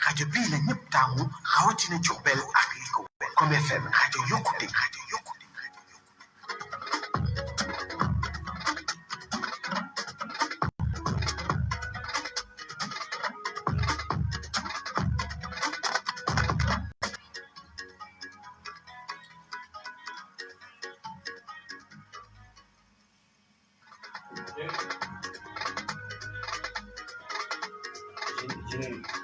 rajo bii la ñëpp taamu rawatina Diourbel ak li ko wër Comme FM rajo yokkute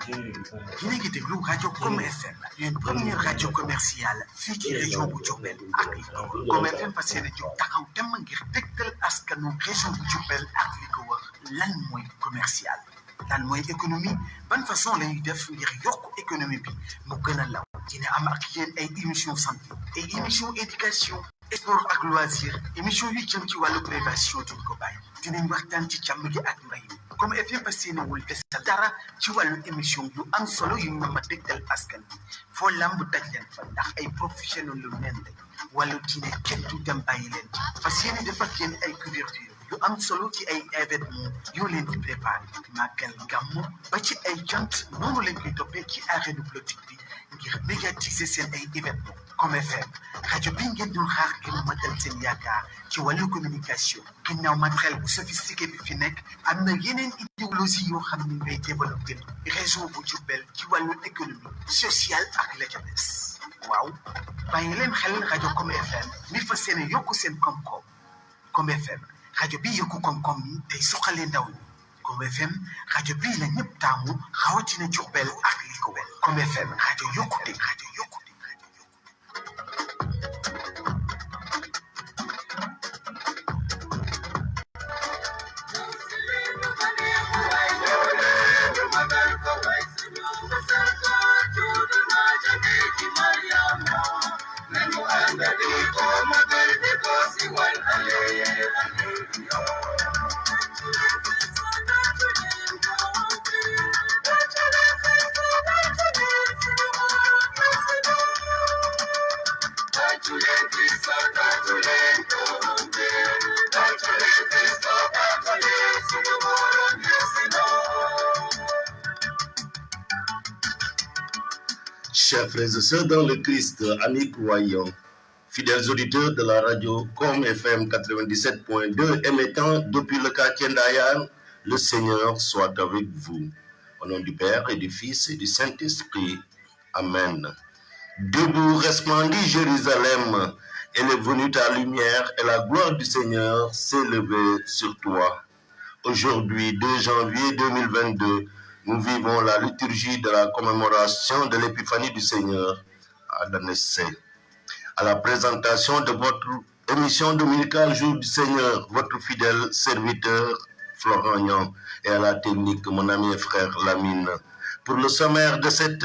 yéen a ngi déglu rajo Comme FM une première radio commerciale fii ci région bu Diourbel ak li ko wër Comme FM fas yéene jóg taxaw temm ngir dégtal askanu région bu Diourbel ak li ko wër lan mooy commercial lan mooy économie ban façon la ñuy def ngir yokk économie bi mu gën a law dina am ak yéen ay émission santé ay émission éducation sport ak loisir émission yu jëm ci wàllu prévention duñ ko bàyyi dinañ waxtaan ci càmm gi ak mbay mi Comme FM fas yéenewul desal dara ci wàllu émission yu am solo yu ñu ma dégtal askan bi foo lamb daj leen fa ndax ay professionnels lu leen lañ wàllu diine kenn du dem bàyyi leen ci fas yéene def ak yéen ay couverture yu am solo ci ay événement yoo leen di préparé màggal gàmmu ba ci ay jant noonu lañ koy toppee ci arène politique bi ngir médiatiser seen ay événement Comme FM rajo bi ngeen doon xaar ngir matal seen yaakaar ci wàllu communication ginnaaw matériel bu sophistiqué bi fi nekk am na yeneen idéologie yoo xam ne ngay développé région bu Diourbel ci wàllu économie sociale ak la ca des waaw bàyyi leen xel rajo Comme FM mi fa seen yokku seen koom-koom Comme FM rajo bi yokku koom-koom yi tey soxalee ndaw ñi Comme FM rajo bii la ñëpp taamu rawatina Diourbel ak li ko wër Comme FM rajo yokkute Chers frères et sœurs dans le Christ, amis croyants, fidèles auditeurs de la radio Comme FM 97.2 émettant depuis le quartier d'Ayan, le Seigneur soit avec vous. Au nom du Père et du Fils et du Saint-Esprit. Amen. Debout resplendit Jérusalem, elle est venue ta lumière et la gloire du Seigneur s'est levée sur toi. Aujourd'hui, 2 janvier 2022, nous vivons la liturgie de la commémoration de l'épiphanie du Seigneur à Danessé. À la présentation de votre émission dominicale Jour du Seigneur, votre fidèle serviteur Florent Niang et à la technique, mon ami et frère Lamine. Pour le sommaire de cette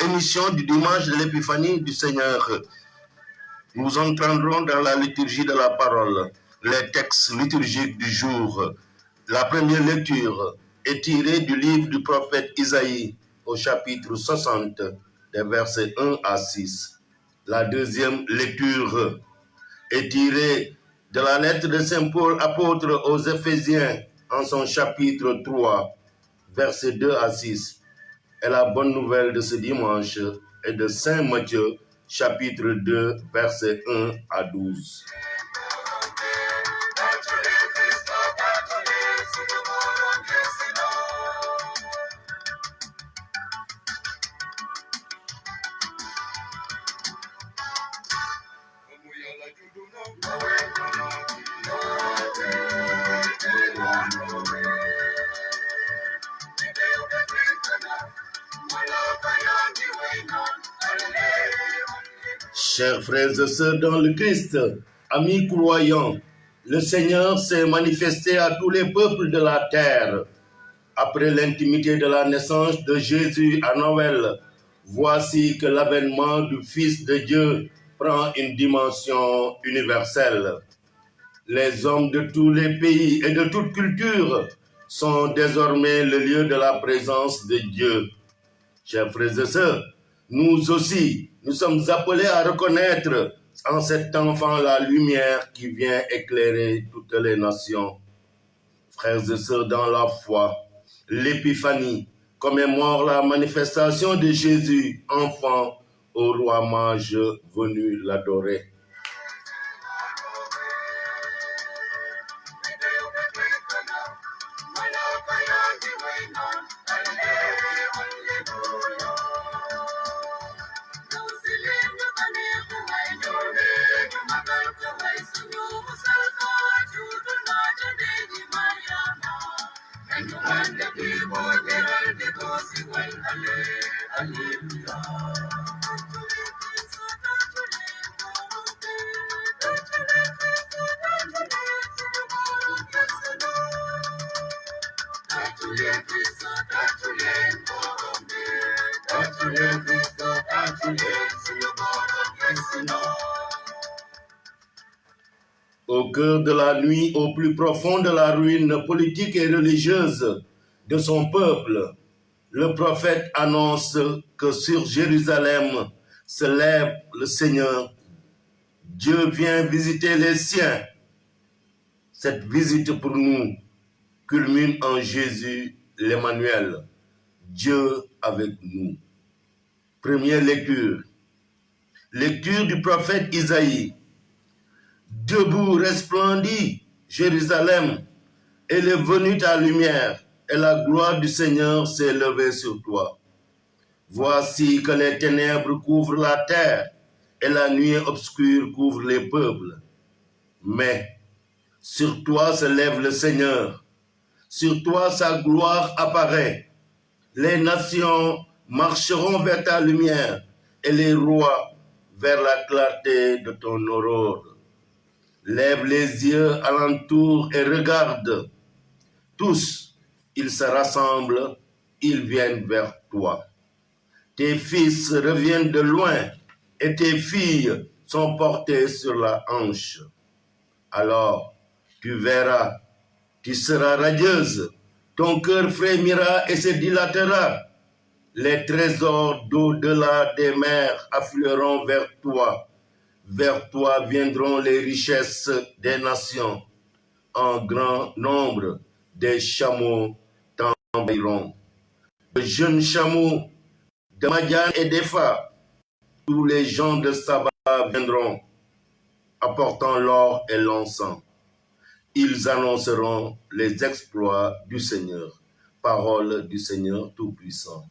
émission du dimanche de l'épiphanie du Seigneur, nous entrerons dans la liturgie de la parole, les textes liturgiques du jour. La première lecture est tirée du livre du prophète Isaïe au chapitre 60, des versets 1 à 6. La deuxième lecture est tirée de la lettre de Saint Paul, apôtre aux Éphésiens, en son chapitre 3, versets 2 à 6. Et la bonne nouvelle de ce dimanche est de Saint Matthieu, chapitre 2, versets 1 à 12. Chers frères et sœurs dans le Christ, amis croyants, le Seigneur s'est manifesté à tous les peuples de la terre. Après l'intimité de la naissance de Jésus à Noël, voici que l'avènement du Fils de Dieu prend une dimension universelle. Les hommes de tous les pays et de toute culture sont désormais le lieu de la présence de Dieu. Chers frères et sœurs, nous aussi, nous sommes appelés à reconnaître en cet enfant la lumière qui vient éclairer toutes les nations. Frères et sœurs dans la foi, l'épiphanie, commémore la manifestation de Jésus, enfant, au roi mage venu l'adorer. Au cœur de la nuit, au plus profond de la ruine politique et religieuse de son peuple, le prophète annonce que sur Jérusalem se lève le Seigneur. Dieu vient visiter les siens. Cette visite pour nous culmine en Jésus l'Emmanuel, Dieu avec nous. Première lecture. Lecture du prophète Isaïe. Debout resplendit Jérusalem, elle est venue ta lumière, et la gloire du Seigneur s'est levée sur toi. Voici que les ténèbres couvrent la terre, et la nuit obscure couvre les peuples. Mais sur toi se lève le Seigneur, sur toi sa gloire apparaît. Les nations marcheront vers ta lumière, et les rois vers la clarté de ton aurore. Lève les yeux alentour et regarde. Tous, ils se rassemblent, ils viennent vers toi. Tes fils reviennent de loin et tes filles sont portées sur la hanche. Alors, tu verras, tu seras radieuse, ton cœur frémira et se dilatera. Les trésors d'au-delà des mers afflueront vers toi. Vers toi viendront les richesses des nations. En grand nombre, des chameaux t'envahiront. De jeunes chameaux de Madian et d'Epha, tous les gens de Saba viendront, apportant l'or et l'encens. Ils annonceront les exploits du Seigneur. Parole du Seigneur Tout-Puissant.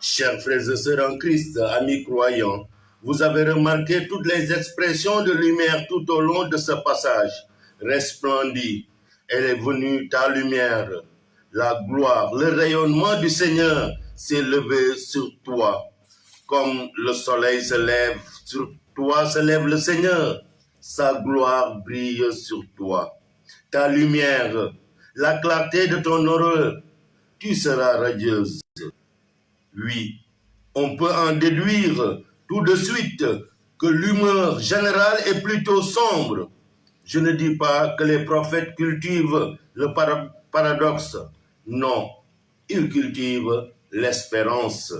Chers frères et sœurs en Christ, amis croyants, vous avez remarqué toutes les expressions de lumière tout au long de ce passage. Resplendit, elle est venue ta lumière, la gloire, le rayonnement du Seigneur s'est levé sur toi. Comme le soleil se lève sur toi, se lève le Seigneur, sa gloire brille sur toi. Ta lumière, la clarté de ton aurore, tu seras radieuse. Oui, on peut en déduire tout de suite que l'humeur générale est plutôt sombre. Je ne dis pas que les prophètes cultivent le paradoxe. Non, ils cultivent l'espérance.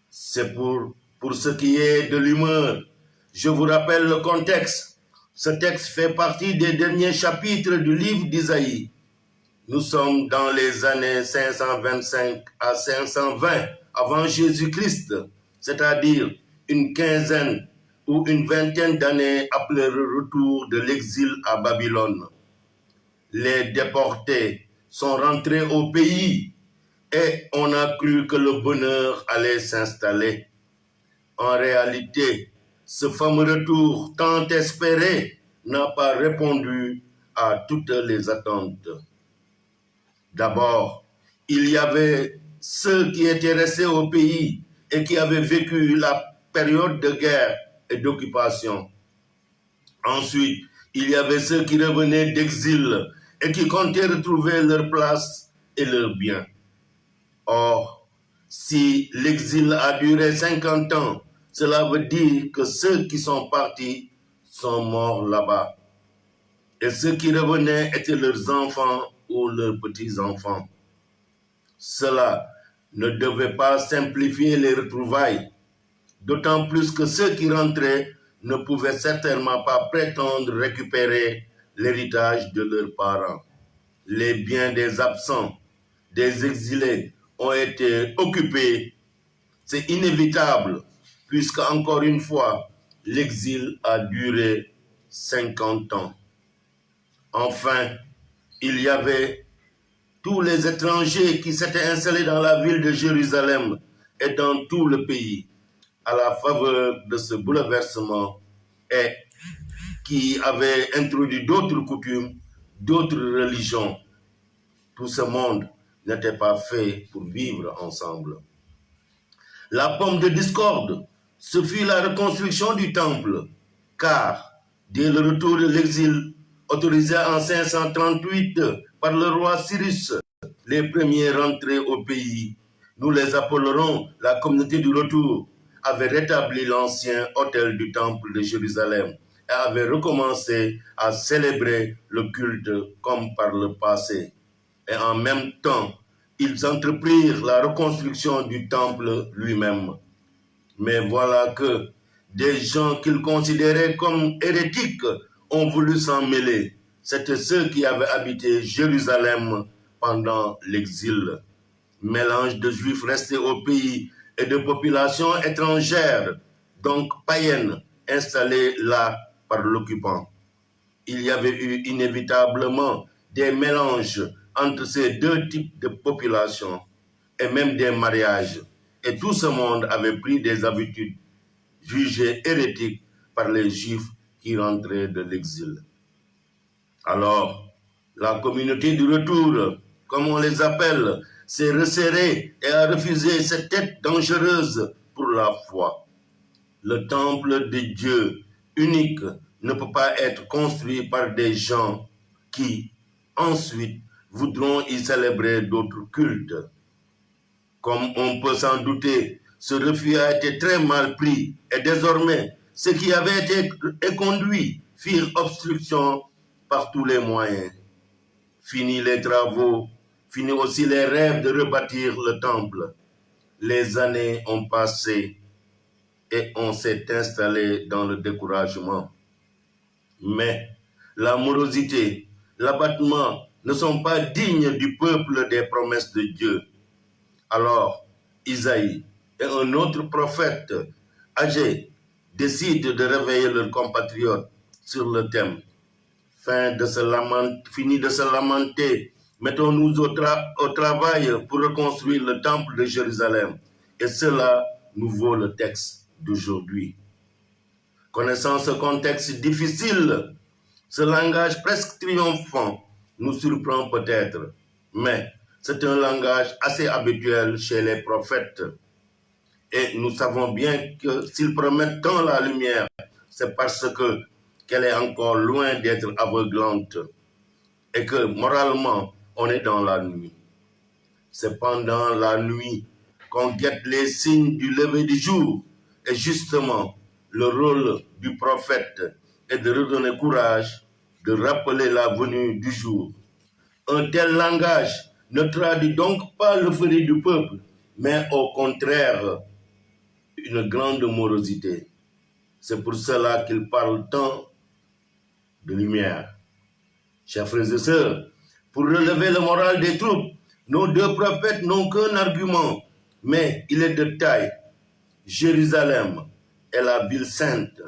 C'est pour ce qui est de l'humeur. Je vous rappelle le contexte. Ce texte fait partie des derniers chapitres du livre d'Isaïe. Nous sommes dans les années 525 à 520 avant Jésus-Christ, c'est-à-dire une quinzaine ou une vingtaine d'années après le retour de l'exil à Babylone. Les déportés sont rentrés au pays et on a cru que le bonheur allait s'installer. En réalité, ce fameux retour tant espéré n'a pas répondu à toutes les attentes. D'abord, il y avait ceux qui étaient restés au pays et qui avaient vécu la période de guerre et d'occupation. Ensuite, il y avait ceux qui revenaient d'exil et qui comptaient retrouver leur place et leurs biens. Or, si l'exil a duré 50 ans, cela veut dire que ceux qui sont partis sont morts là-bas. Et ceux qui revenaient étaient leurs enfants ou leurs petits-enfants. Cela ne devait pas simplifier les retrouvailles, d'autant plus que ceux qui rentraient ne pouvaient certainement pas prétendre récupérer l'héritage de leurs parents. Les biens des absents, des exilés, ont été occupés. C'est inévitable, puisque, encore une fois, l'exil a duré 50 ans. Enfin, il y avait tous les étrangers qui s'étaient installés dans la ville de Jérusalem et dans tout le pays à la faveur de ce bouleversement et qui avaient introduit d'autres coutumes, d'autres religions. Tout ce monde n'était pas fait pour vivre ensemble. La pomme de discorde, ce fut la reconstruction du temple, car dès le retour de l'exil, autorisé en 538 par le roi Cyrus, les premiers rentrés au pays, nous les appellerons la communauté du retour, avaient rétabli l'ancien autel du temple de Jérusalem et avaient recommencé à célébrer le culte comme par le passé. Et en même temps, ils entreprirent la reconstruction du temple lui-même. Mais voilà que des gens qu'ils considéraient comme hérétiques ont voulu s'en mêler. C'étaient ceux qui avaient habité Jérusalem pendant l'exil. Mélange de juifs restés au pays et de populations étrangères, donc païennes, installées là par l'occupant. Il y avait eu inévitablement des mélanges entre ces deux types de populations et même des mariages. Et tout ce monde avait pris des habitudes jugées hérétiques par les Juifs qui rentraient de l'exil. Alors, la communauté du retour, comme on les appelle, s'est resserrée et a refusé cette tête dangereuse pour la foi. Le temple de Dieu unique ne peut pas être construit par des gens qui, ensuite, voudront y célébrer d'autres cultes. Comme on peut s'en douter, ce refus a été très mal pris et désormais, ceux qui avaient été conduits firent obstruction par tous les moyens. Fini les travaux, fini aussi les rêves de rebâtir le temple. Les années ont passé et on s'est installé dans le découragement. Mais la morosité, l'abattement ne sont pas dignes du peuple des promesses de Dieu. Alors, Isaïe et un autre prophète âgé décident de réveiller leurs compatriotes sur le thème. Fini de se lamenter, mettons-nous au travail pour reconstruire le temple de Jérusalem. Et cela nous vaut le texte d'aujourd'hui. Connaissant ce contexte difficile, ce langage presque triomphant nous surprend peut-être, mais c'est un langage assez habituel chez les prophètes. Et nous savons bien que s'ils promettent tant la lumière, c'est parce qu'elle est encore loin d'être aveuglante et que moralement, on est dans la nuit. C'est pendant la nuit qu'on guette les signes du lever du jour. Et justement, le rôle du prophète est de redonner courage, de rappeler la venue du jour. Un tel langage ne traduit donc pas l'euphorie du peuple, mais au contraire, une grande morosité. C'est pour cela qu'il parle tant de lumière. Chers frères et sœurs, pour relever le moral des troupes, nos deux prophètes n'ont qu'un argument, mais il est de taille. Jérusalem est la ville sainte,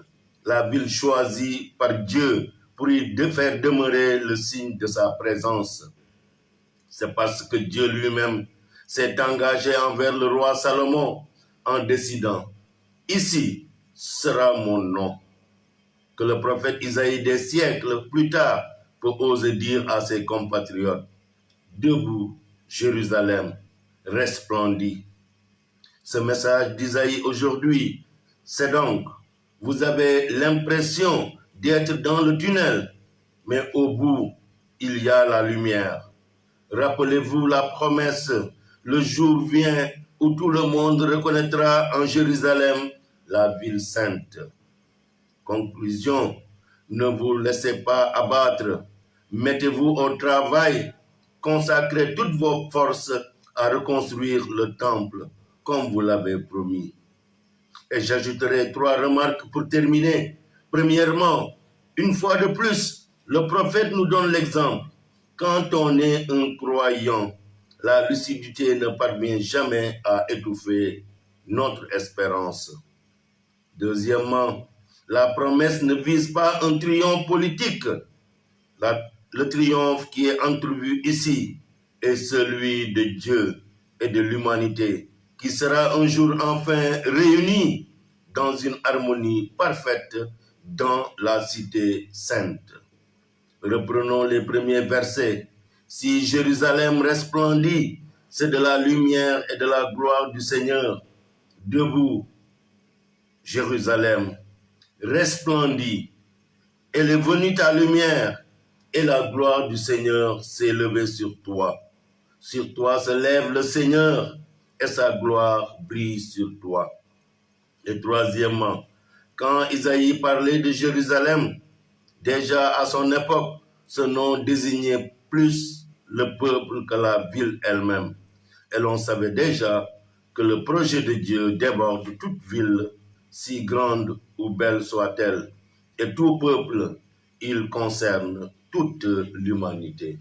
la ville choisie par Dieu pour y faire demeurer le signe de sa présence. C'est parce que Dieu lui-même s'est engagé envers le roi Salomon en décidant « Ici sera mon nom » que le prophète Isaïe des siècles plus tard peut oser dire à ses compatriotes « Debout, Jérusalem, resplendis ». Ce message d'Isaïe aujourd'hui, c'est donc, vous avez l'impression d'être dans le tunnel, mais au bout, il y a la lumière. Rappelez-vous la promesse, le jour vient où tout le monde reconnaîtra en Jérusalem la ville sainte. Conclusion, ne vous laissez pas abattre, mettez-vous au travail, consacrez toutes vos forces à reconstruire le temple comme vous l'avez promis. Et j'ajouterai 3 remarques pour terminer. Premièrement, une fois de plus, le prophète nous donne l'exemple. Quand on est un croyant, la lucidité ne parvient jamais à étouffer notre espérance. Deuxièmement, la promesse ne vise pas un triomphe politique. Le triomphe qui est entrevu ici est celui de Dieu et de l'humanité, qui sera un jour enfin réunis dans une harmonie parfaite dans la cité sainte. Reprenons les premiers versets. Si Jérusalem resplendit, c'est de la lumière et de la gloire du Seigneur. Debout, Jérusalem, resplendit. Elle est venue ta lumière et la gloire du Seigneur s'est levée sur toi. Sur toi se lève le Seigneur et sa gloire brille sur toi. Et troisièmement, quand Isaïe parlait de Jérusalem, déjà à son époque, ce nom désignait plus le peuple que la ville elle-même. Et l'on savait déjà que le projet de Dieu déborde toute ville, si grande ou belle soit-elle. Et tout peuple, il concerne toute l'humanité.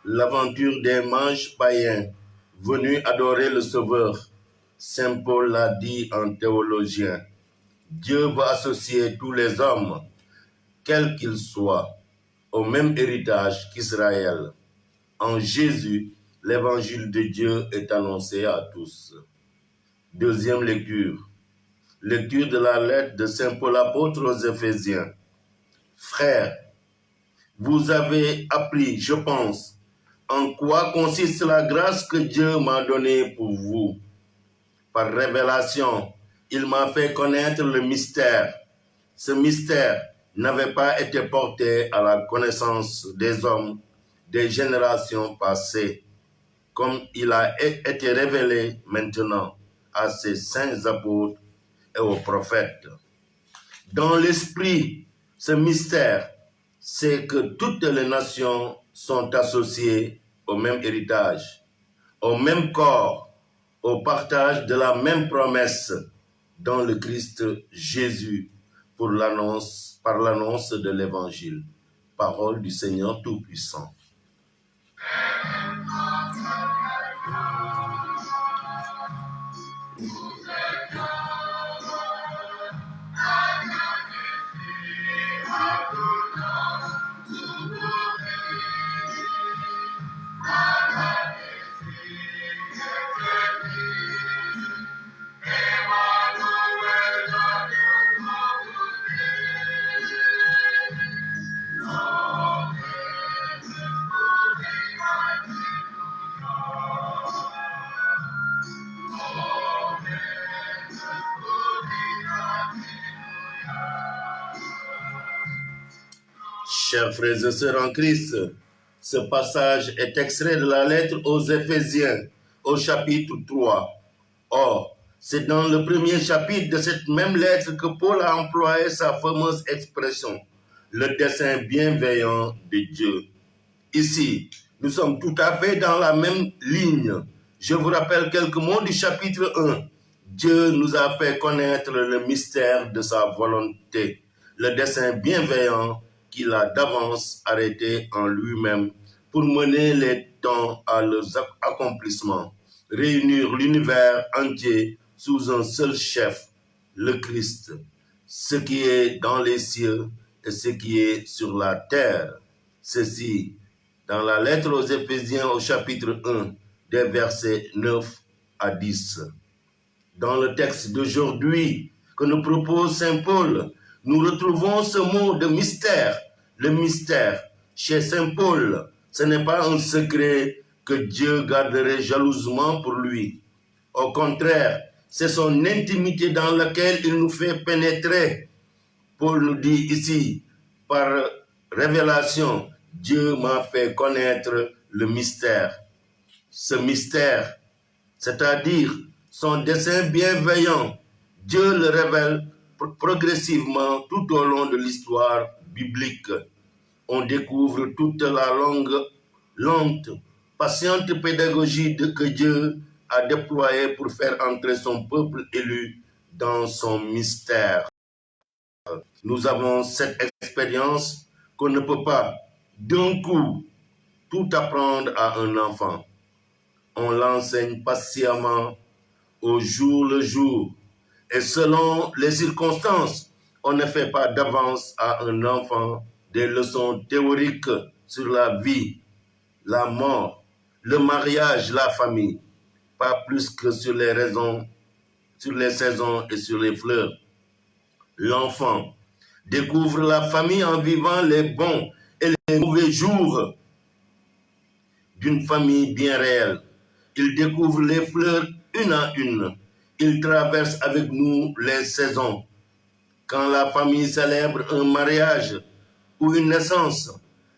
L'aventure des mages païens venus adorer le Sauveur. Saint Paul l'a dit en théologien. Dieu va associer tous les hommes, quels qu'ils soient, au même héritage qu'Israël. En Jésus, l'évangile de Dieu est annoncé à tous. Deuxième lecture. Lecture de la lettre de Saint Paul apôtre aux Éphésiens. Frères, vous avez appris, je pense, en quoi consiste la grâce que Dieu m'a donnée pour vous. Par révélation, il m'a fait connaître le mystère. Ce mystère n'avait pas été porté à la connaissance des hommes des générations passées. comme il a été révélé maintenant à ses saints apôtres et aux prophètes. Dans l'esprit, ce mystère, c'est que toutes les nations sont associées au même héritage, au même corps, au partage de la même promesse dans le Christ Jésus par l'annonce de l'Évangile. Parole du Seigneur Tout-Puissant. Chers frères et sœurs en Christ, ce passage est extrait de la lettre aux Éphésiens, au chapitre 3. Or, c'est dans le premier chapitre de cette même lettre que Paul a employé sa fameuse expression, le dessein bienveillant de Dieu. Ici, nous sommes tout à fait dans la même ligne. Je vous rappelle quelques mots du chapitre 1. Dieu nous a fait connaître le mystère de sa volonté, le dessein bienveillant qu'il a d'avance arrêté en lui-même pour mener les temps à leurs accomplissements, réunir l'univers entier sous un seul chef, le Christ, ce qui est dans les cieux et ce qui est sur la terre. Ceci, dans la lettre aux Éphésiens au chapitre 1, des versets 9 à 10. Dans le texte d'aujourd'hui que nous propose Saint Paul, nous retrouvons ce mot de mystère. Le mystère, chez Saint Paul, ce n'est pas un secret que Dieu garderait jalousement pour lui. Au contraire, c'est son intimité dans laquelle il nous fait pénétrer. Paul nous dit ici, par révélation, Dieu m'a fait connaître le mystère. Ce mystère, c'est-à-dire son dessein bienveillant, Dieu le révèle progressivement tout au long de l'histoire biblique. On découvre toute la lente, patiente pédagogie que Dieu a déployée pour faire entrer son peuple élu dans son mystère. Nous avons cette expérience qu'on ne peut pas, d'un coup, tout apprendre à un enfant. On l'enseigne patiemment au jour le jour. Et selon les circonstances, on ne fait pas d'avance à un enfant des leçons théoriques sur la vie, la mort, le mariage, la famille, pas plus que sur les saisons et sur les fleurs. L'enfant découvre la famille en vivant les bons et les mauvais jours d'une famille bien réelle. Il découvre les fleurs une à une. Il traverse avec nous les saisons. Quand la famille célèbre un mariage ou une naissance,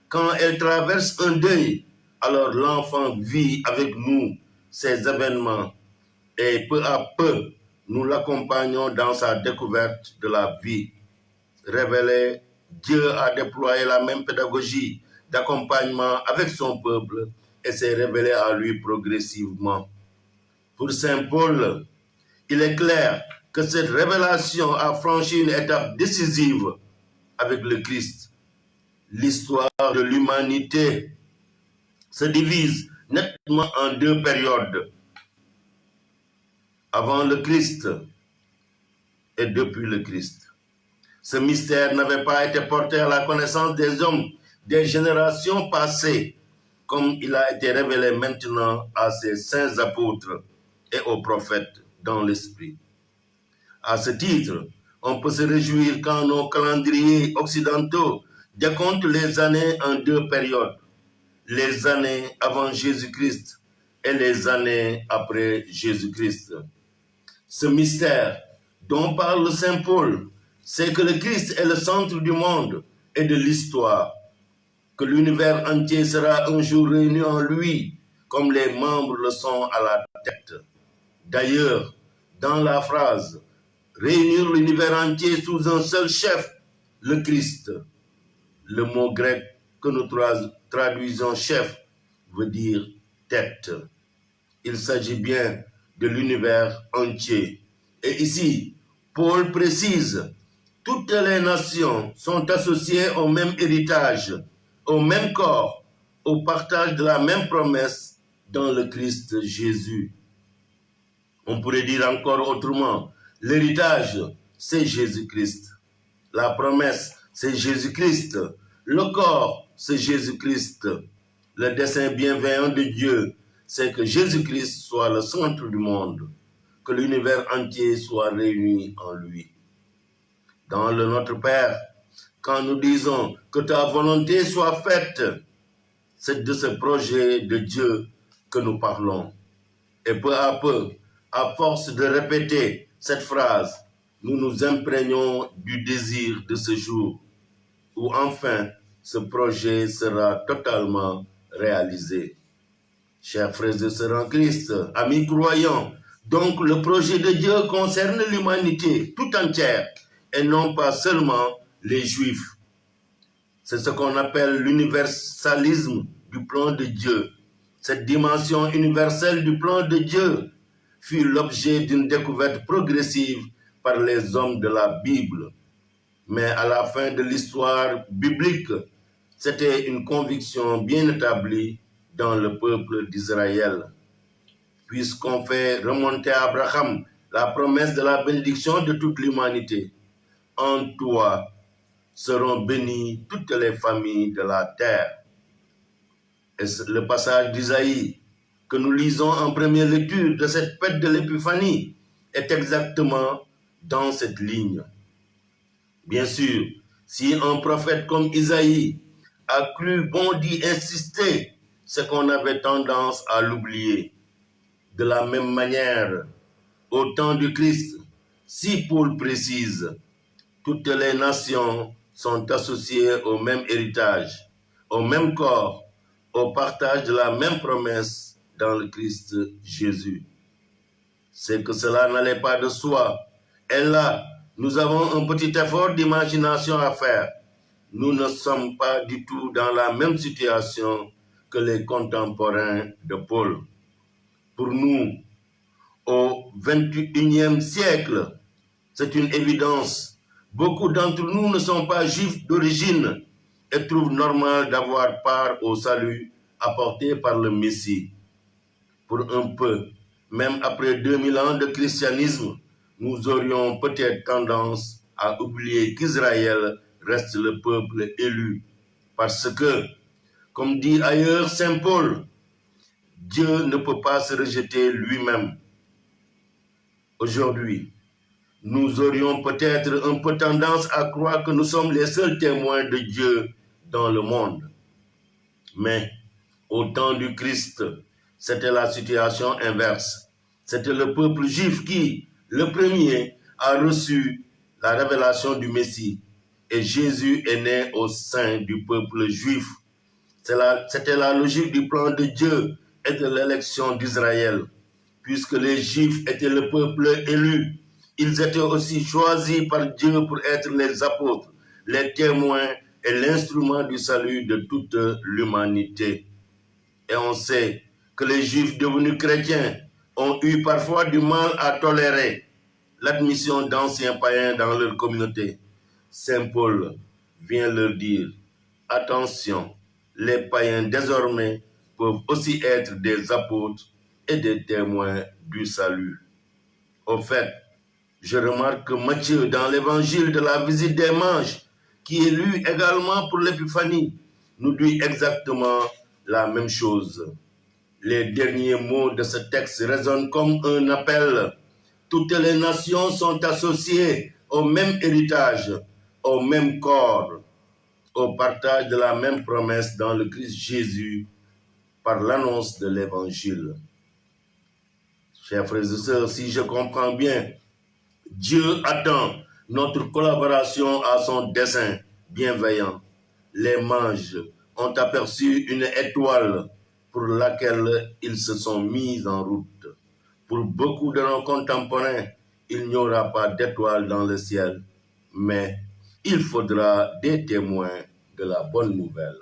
quand elle traverse un deuil, alors l'enfant vit avec nous ces événements et peu à peu, nous l'accompagnons dans sa découverte de la vie. Révélé, Dieu a déployé la même pédagogie d'accompagnement avec son peuple et s'est révélé à lui progressivement. Pour Saint Paul, il est clair que cette révélation a franchi une étape décisive avec le Christ. L'histoire de l'humanité se divise nettement en deux périodes, avant le Christ et depuis le Christ. Ce mystère n'avait pas été porté à la connaissance des hommes des générations passées, comme il a été révélé maintenant à ses saints apôtres et aux prophètes dans l'esprit. À ce titre, on peut se réjouir quand nos calendriers occidentaux décomptent les années en deux périodes, les années avant Jésus-Christ et les années après Jésus-Christ. Ce mystère dont parle Saint Paul, c'est que le Christ est le centre du monde et de l'histoire, que l'univers entier sera un jour réuni en lui, comme les membres le sont à la tête. D'ailleurs, dans la phrase « réunir l'univers entier sous un seul chef », le Christ, le mot grec que nous traduisons chef veut dire tête. Il s'agit bien de l'univers entier. Et ici, Paul précise, toutes les nations sont associées au même héritage, au même corps, au partage de la même promesse dans le Christ Jésus. On pourrait dire encore autrement, l'héritage, c'est Jésus-Christ. La promesse, c'est Jésus-Christ. Le corps, c'est Jésus-Christ. Le dessein bienveillant de Dieu, c'est que Jésus-Christ soit le centre du monde, que l'univers entier soit réuni en lui. Dans le Notre Père, quand nous disons que ta volonté soit faite, c'est de ce projet de Dieu que nous parlons. Et peu à peu, à force de répéter cette phrase, nous nous imprégnons du désir de ce jour où enfin ce projet sera totalement réalisé. Chers frères et sœurs en Christ, amis croyants, donc le projet de Dieu concerne l'humanité tout entière et non pas seulement les Juifs. C'est ce qu'on appelle l'universalisme du plan de Dieu. Cette dimension universelle du plan de Dieu fut l'objet d'une découverte progressive par les hommes de la Bible. Mais à la fin de l'histoire biblique, c'était une conviction bien établie dans le peuple d'Israël. Puisqu'on fait remonter à Abraham la promesse de la bénédiction de toute l'humanité, en toi seront bénies toutes les familles de la terre. Et le passage d'Isaïe que nous lisons en première lecture de cette fête de l'Épiphanie est exactement dans cette ligne. Bien sûr, si un prophète comme Isaïe a cru bon d'y insister, c'est qu'on avait tendance à l'oublier. De la même manière, au temps du Christ, si Paul précise, toutes les nations sont associées au même héritage, au même corps, au partage de la même promesse dans le Christ Jésus. C'est que cela n'allait pas de soi. Et là, nous avons un petit effort d'imagination à faire. Nous ne sommes pas du tout dans la même situation que les contemporains de Paul. Pour nous, au XXIe siècle, c'est une évidence. Beaucoup d'entre nous ne sont pas juifs d'origine et trouvent normal d'avoir part au salut apporté par le Messie. Pour un peu, même après 2000 ans de christianisme, nous aurions peut-être tendance à oublier qu'Israël reste le peuple élu. Parce que, comme dit ailleurs Saint Paul, Dieu ne peut pas se rejeter lui-même. Aujourd'hui, nous aurions peut-être un peu tendance à croire que nous sommes les seuls témoins de Dieu dans le monde. Mais au temps du Christ, c'était la situation inverse. C'était le peuple juif qui, le premier, a reçu la révélation du Messie. Et Jésus est né au sein du peuple juif. C'était la logique du plan de Dieu et de l'élection d'Israël. Puisque les Juifs étaient le peuple élu, ils étaient aussi choisis par Dieu pour être les apôtres, les témoins et l'instrument du salut de toute l'humanité. Et on sait que les Juifs devenus chrétiens ont eu parfois du mal à tolérer l'admission d'anciens païens dans leur communauté. Saint Paul vient leur dire, attention, les païens désormais peuvent aussi être des apôtres et des témoins du salut. Au fait, je remarque que Matthieu, dans l'évangile de la visite des mages, qui est lu également pour l'Épiphanie, nous dit exactement la même chose. Les derniers mots de ce texte résonnent comme un appel. Toutes les nations sont associées au même héritage, au même corps, au partage de la même promesse dans le Christ Jésus par l'annonce de l'Évangile. Chers frères et sœurs, si je comprends bien, Dieu attend notre collaboration à son dessein bienveillant. Les mages ont aperçu une étoile pour laquelle ils se sont mis en route. Pour beaucoup de nos contemporains, il n'y aura pas d'étoile dans le ciel, mais il faudra des témoins de la bonne nouvelle.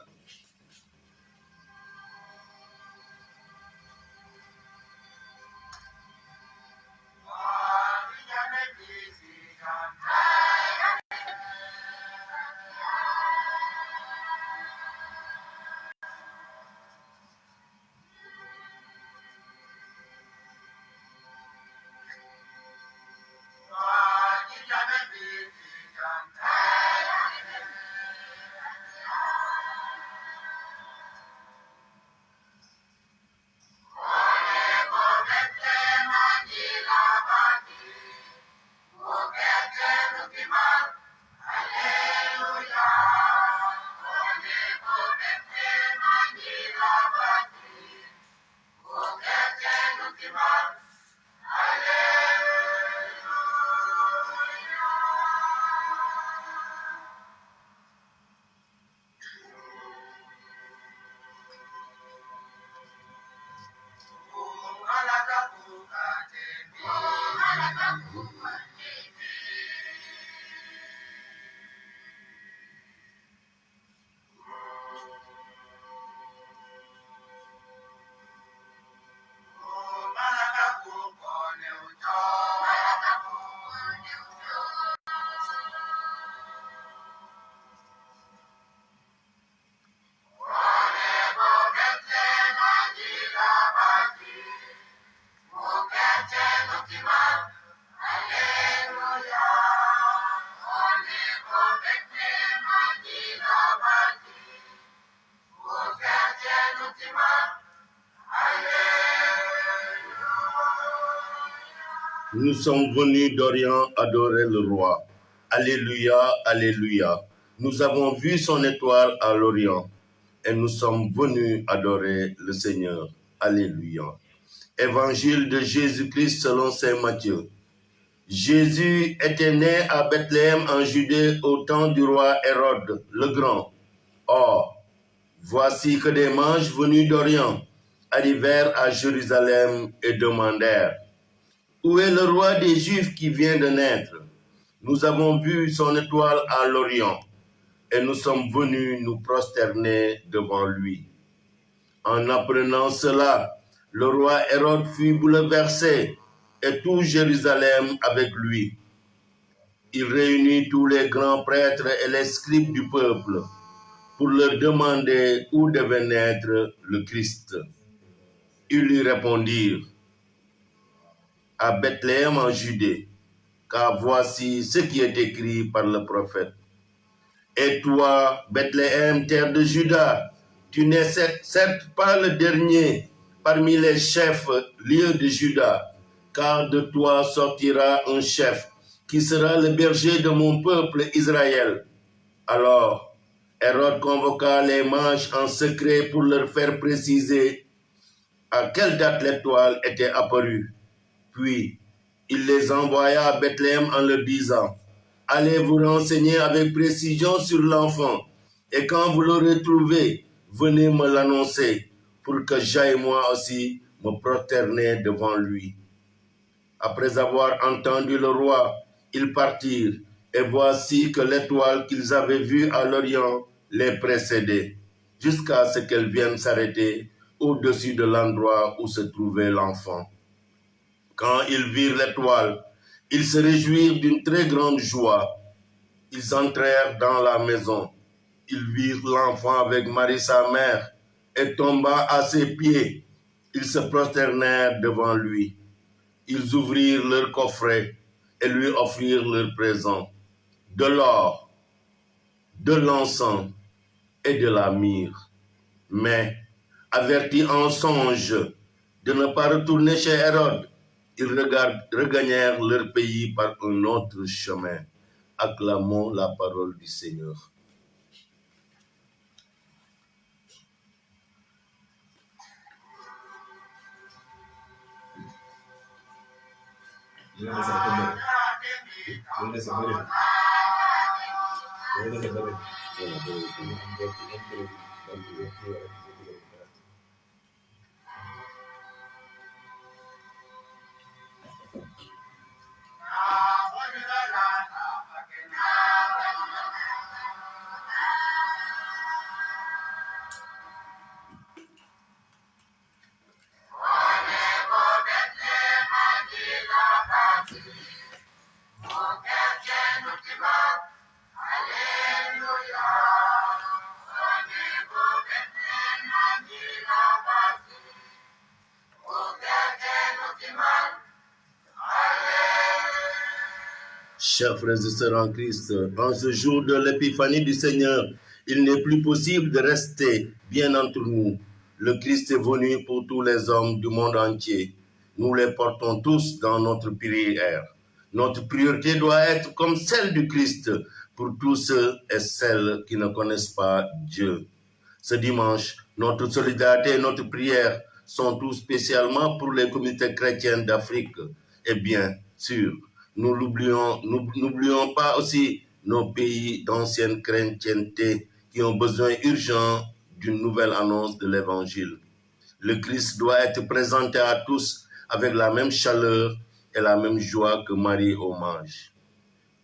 Nous sommes venus d'Orient adorer le roi. Alléluia, alléluia. Nous avons vu son étoile à l'Orient et nous sommes venus adorer le Seigneur. Alléluia. Évangile de Jésus-Christ selon saint Matthieu. Jésus était né à Bethléem en Judée au temps du roi Hérode le Grand. Or, voici que des mages venus d'Orient arrivèrent à Jérusalem et demandèrent: où est le roi des Juifs qui vient de naître? Nous avons vu son étoile à l'Orient et nous sommes venus nous prosterner devant lui. En apprenant cela, le roi Hérode fut bouleversé et tout Jérusalem avec lui. Il réunit tous les grands prêtres et les scribes du peuple pour leur demander où devait naître le Christ. Ils lui répondirent: à Bethléem en Judée, car voici ce qui est écrit par le prophète. Et toi, Bethléem, terre de Juda, tu n'es certes pas le dernier parmi les chefs, lieu de Juda, car de toi sortira un chef qui sera le berger de mon peuple Israël. Alors, Hérode convoqua les mages en secret pour leur faire préciser à quelle date l'étoile était apparue. Puis, il les envoya à Bethléem en leur disant: allez vous renseigner avec précision sur l'enfant, et quand vous l'aurez trouvé, venez me l'annoncer, pour que j'aille moi aussi me prosterner devant lui. Après avoir entendu le roi, ils partirent, et voici que l'étoile qu'ils avaient vue à l'Orient les précédait, jusqu'à ce qu'elle vienne s'arrêter au-dessus de l'endroit où se trouvait l'enfant. Quand ils virent l'étoile, ils se réjouirent d'une très grande joie. Ils entrèrent dans la maison. Ils virent l'enfant avec Marie sa mère, et tombant à ses pieds, ils se prosternèrent devant lui. Ils ouvrirent leur coffret et lui offrirent leurs présents: de l'or, de l'encens et de la myrrhe. Mais, avertis en songe de ne pas retourner chez Hérode, ils regagnèrent leur pays par un autre chemin. Acclamons la parole du Seigneur. Chers frères et sœurs en Christ, en ce jour de l'épiphanie du Seigneur, il n'est plus possible de rester bien entre nous. Le Christ est venu pour tous les hommes du monde entier. Nous les portons tous dans notre prière. Notre priorité doit être comme celle du Christ pour tous ceux et celles qui ne connaissent pas Dieu. Ce dimanche, notre solidarité et notre prière sont tout spécialement pour les communautés chrétiennes d'Afrique. Et bien sûr, nous n'oublions pas aussi nos pays d'ancienne chrétienté qui ont besoin urgent d'une nouvelle annonce de l'Évangile. Le Christ doit être présenté à tous avec la même chaleur et la même joie que Marie au mage.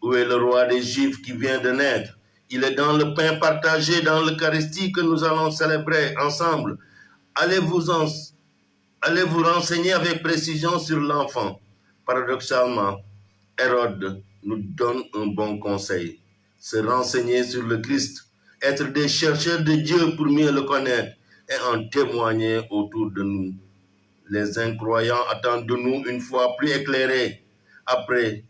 Où est le roi des Juifs qui vient de naître? Il est dans le pain partagé dans l'Eucharistie que nous allons célébrer ensemble. Allez vous renseigner avec précision sur l'enfant. Paradoxalement, Hérode nous donne un bon conseil. Se renseigner sur le Christ, être des chercheurs de Dieu pour mieux le connaître et en témoigner autour de nous. Les incroyants attendent de nous une foi plus éclairée. Après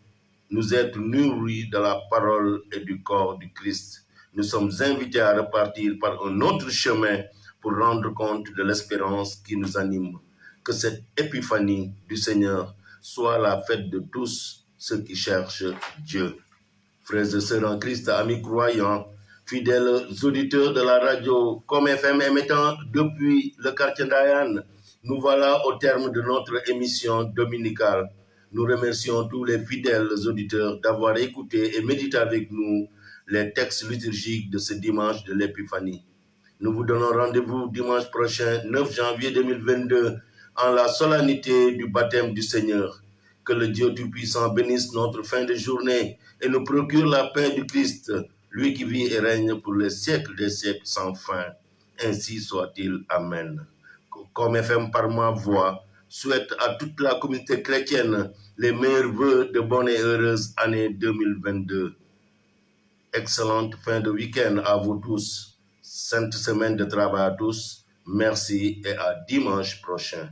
nous être nourris de la parole et du corps du Christ, nous sommes invités à repartir par un autre chemin pour rendre compte de l'espérance qui nous anime. Que cette épiphanie du Seigneur soit la fête de tous ceux qui cherchent Dieu. Frères et sœurs en Christ, amis croyants, fidèles auditeurs de la radio Com FM émettant depuis le quartier d'Ayane, nous voilà au terme de notre émission dominicale. Nous remercions tous les fidèles auditeurs d'avoir écouté et médité avec nous les textes liturgiques de ce dimanche de l'Épiphanie. Nous vous donnons rendez-vous dimanche prochain, 9 janvier 2022, en la solennité du baptême du Seigneur. Que le Dieu Tout-Puissant bénisse notre fin de journée et nous procure la paix du Christ, lui qui vit et règne pour les siècles des siècles sans fin. Ainsi soit-il. Amen. Comme FM par ma voix, souhaite à toute la communauté chrétienne les meilleurs vœux de bonne et heureuse année 2022. Excellente fin de week-end à vous tous. Sainte semaine de travail à tous. Merci et à dimanche prochain.